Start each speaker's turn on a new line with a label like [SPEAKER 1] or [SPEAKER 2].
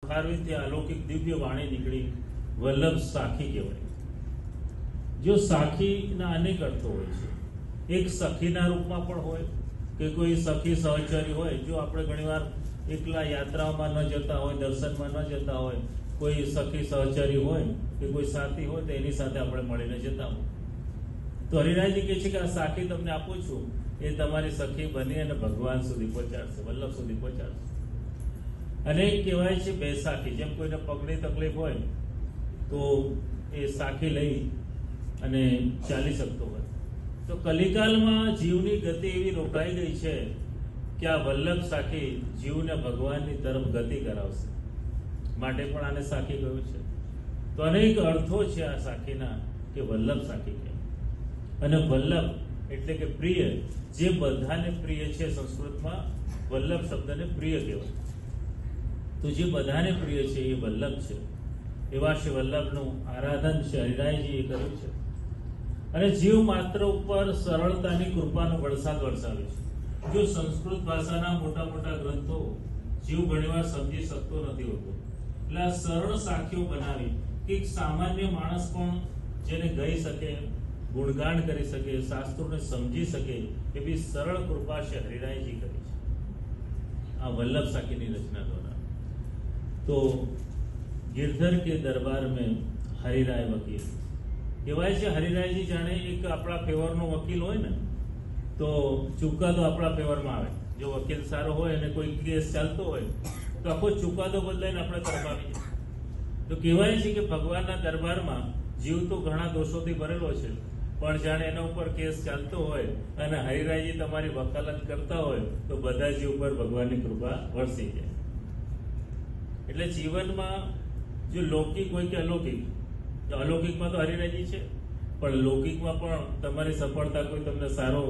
[SPEAKER 1] મુખારવિંદથી અલૌકિક દિવ્ય વાણી નીકળી, વલ્લભ સાખી કહેવાય. જો સાખીના અનેક અર્થો હોય છે. એક સખીના રૂપમાં પણ હોય કે કોઈ સખી સહચરી હોય. જો આપણે ઘણીવાર એકલા યાત્રાઓમાં ન જતા હોય, દર્શનમાં ન જતા હોય, કોઈ સખી સહચરી હોય કે કોઈ સાથી હોય તો એની સાથે આપણે મળીને જતા હોય. તો હરિરાયજી કહે છે કે આ સાખી તમને આપું છું, એ તમારી સખી બની અને ભગવાન સુધી પહોંચાડશે, વલ્લભ સુધી પહોંચાડશે. અને કહેવાય છે બે સાખી. જેમ કોઈને પગની તકલીફ હોય તો એ સાખી લઈ અને ચાલી શકતો હોય. તો કલિકાલમાં જીવની ગતિ એવી રોકાઈ ગઈ છે કે આ વલ્લભ સાખી જીવને ભગવાનની તરફ ગતિ કરાવશે, માટે પણ આને સાખી કહ્યું છે. તો અનેક અર્થો છે આ સાખીના કે વલ્લભ સાખી કહે. અને વલ્લભ એટલે કે પ્રિય, જે બધાને પ્રિય છે. સંસ્કૃતમાં વલ્લભ શબ્દને પ્રિય કહેવાય. તો જે બધાને પ્રિય છે એ વલ્લભ છે. એવા શ્રી વલ્લભનું આરાધન શ્રી હરિરાયજીએ કર્યું છે. અને જીવ માત્ર ઉપર સરળતાની કૃપાનો વરસાદ વરસાવે છે. જો સંસ્કૃત ભાષાના મોટા મોટા ગ્રંથો જીવ ઘણીવાર સમજી શકતો નથી હોતો, એટલે આ સરળ સાખીઓ બનાવી કે સામાન્ય માણસ પણ જેને ગઈ શકે, ગુણગાન કરી શકે, શાસ્ત્રોને સમજી શકે એવી સરળ કૃપા શ્રી હરિરાયજી કરી છે આ વલ્લભ સાખીની રચના દ્વારા. તો गिरधर के दरबार में हरिराय वकील કહેવાય છે. હરિરાયજી જાણે એક આપણા ફેવરનો વકીલ હોય ને, તો ચુકાદો આપણા ફેવરમાં આવે. જો વકીલ સારો હોય અને કોઈ કેસ ચાલતો હોય તો આખો ચુકાદો બદલાઈને આપણે તરફ આવી જાય. તો કહેવાય છે કે ભગવાનના દરબારમાં જીવ તો ઘણા દોષોથી ભરેલો છે, પણ જાણે એના ઉપર કેસ ચાલતો હોય અને હરિરાયજી તમારી વકાલત કરતા હોય તો બધા જીવ ઉપર ભગવાનની કૃપા વરસી જાય. એટલે જીવનમાં જો લૌકિક હોય કે અલૌકિક, તો અલૌકિકમાં તો હરિરાયજી છે, પણ લૌકિકમાં પણ તમારી સફળતા કોઈ તમને સારો